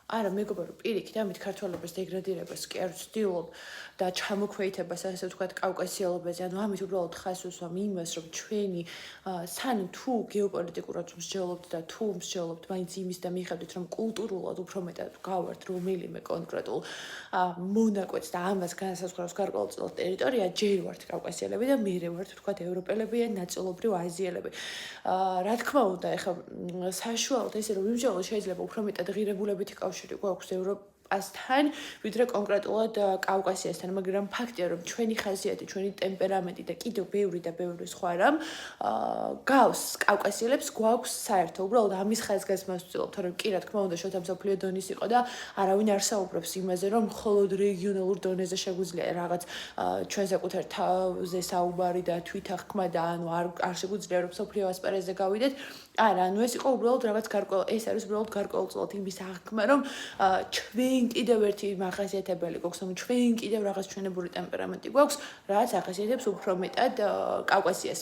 არა, მეგობრებო, რომ პირიქით ამით ქართველების დეგრადირებას კი არ ვცდილობ და ჩამოქვეითებას, ასე ვთქვათ, კავკასიელობაზე, ანუ ამით უბრალოდ ხაზს ვუსვამ იმას, რომ ჩვენი სანამ თუ გეოპოლიტიკურად მსჯელობთ და თუ მსჯელობთ მაინც იმის და მიხედვით, რომ კულტურულად უფრო მეტად გავართ რომელიმე კონკრეტულ მონაკვეთს და ამას განსაზღვრავს გარკვეულწილად ტერიტორია, ჯერ ვართ კავკასიელები და მერე ვართ, ვთქვათ, ევროპელები ან ნაწილობრივ აზიელები. რა თქმა უნდა, ეხლა საშუალოდ ესე რომ ვიმსჯელოთ, შეიძლება უფრო მეტად ღირებულებითი კავშირი გვაქვს ევროპასთან, ვიდრე კონკრეტულად კავკასიასთან, მაგრამ ფაქტია, რომ ჩვენი ხასიათი, ჩვენი ტემპერამენტი და კიდევ ბევრი და ბევრი სხვა რამ გავს კავკასიელებს გვაქვს საერთო. უბრალოდ ამის ხაზგასმას ვცდილობ, თორემ კი რა თქმა უნდა, შოთა მსოფლიო დონის იყო და არავინ არ საუბრობს იმაზე, რომ მხოლოდ რეგიონალურ დონეზე შეგვიძლია რაღაც ჩვენ საკუთარ თავზე საუბარი და თვითახკმა და ანუ არ შეგვიძლია რომ მსოფლიო ასპარეზზე გავიდეთ. არა, ანუ ეს იყო უბრალოდ რაღაც ეს არის უბრალოდ გარკვეულწილად იმის აღქმა, რომ ჩვენ კიდევ ერთი მახასიათებელი გვაქვს, ანუ ჩვენ კიდევ რაღაც ჩვენებური ტემპერამენტი გვაქვს, რაც ახასიათებს უფრო მეტად კავკასიას.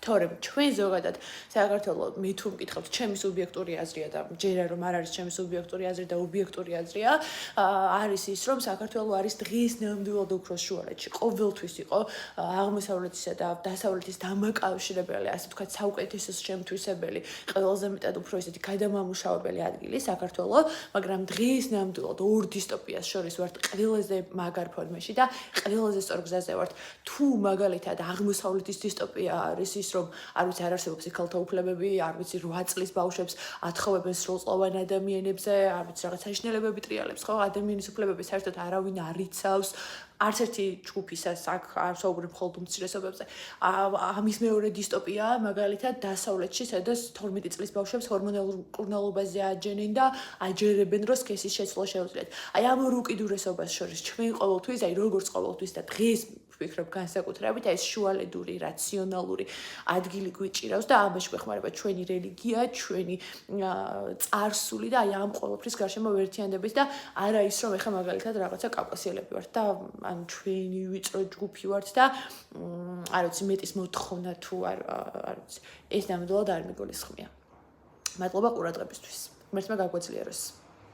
თორემ ჩვენ ზოგადად საქართველოს მე თუ მკითხავთ ჩემი სუბიექტური აზრია და ჯერა რომ არ არის ჩემი სუბიექტური აზრი და ობიექტური აზრია არის ის რომ საქართველოს არის დღის ნამდვილად უფრო შუალედში ყოველთვის იყო აღმოსავლეთისა და დასავლეთის დამაკავშირებელი ასე ვთქვათ საუკეთესო შემთხვეველი ყველაზე მეტად უფრო ისეთი გადამამუშავებელი ადგილი საქართველოს მაგრამ დღის ნამდვილად ორ დისტოპიას შორის ვართ ყველაზე მაგარ ფორმაში და ყველაზე სწორ გზაზე ვართ თუ მაგალითად აღმოსავლეთის დისტოპია არის ის რომ არ ვიცი არ არსებობს იქალთა უფლებები, არ ვიცი 8 წლის ბავშვებს ათხოვებენ სრულწლოვან ადამიანებზე, არ ვიცი რაღაც საშინელებები ტრიალებს, ხო, ადამიანის უფლებები საერთოდ არავინ არ იცავს. არც ერთი ჯგუფისას აქ არ საუბრობ მხოლოდ უმცირესობებზე. ამის მეორე დისტოპია, მაგალითად, დასავლეთში, სადაც 12 წლის ბავშვებს ჰორმონალურ მკურნალობაზე აჯენენ და აჯერებენ, რომ სქესის შეცვლა შეუძლიათ. აი ამ ორ უკიდურესობას შორის ჩვენ ყოველთვის, აი როგორც ყოველთვის და დღეს ვფიქრობ განსაკუთრებით, ეს შუალედური, რაციონალური ადგილი გვიჭირავს და ამაში გვეხმარება ჩვენი რელიგია, ჩვენი წარსული და აი ამ ყოველფრის გარშემო ვერთიანდებით და არა ის რომ ეხა მაგალითად რაღაცა კავკასიელები ვართ და ან ჩვენი ვიწრო ჯგუფი ვართ და არ ვიცი მეტის მოთხოვნა თუ არ ვიცი ეს ნამდვილად არ მიგულისხმია. მადლობა ყურადღებისთვის. ღმერთმა გაგვეძლიეროს.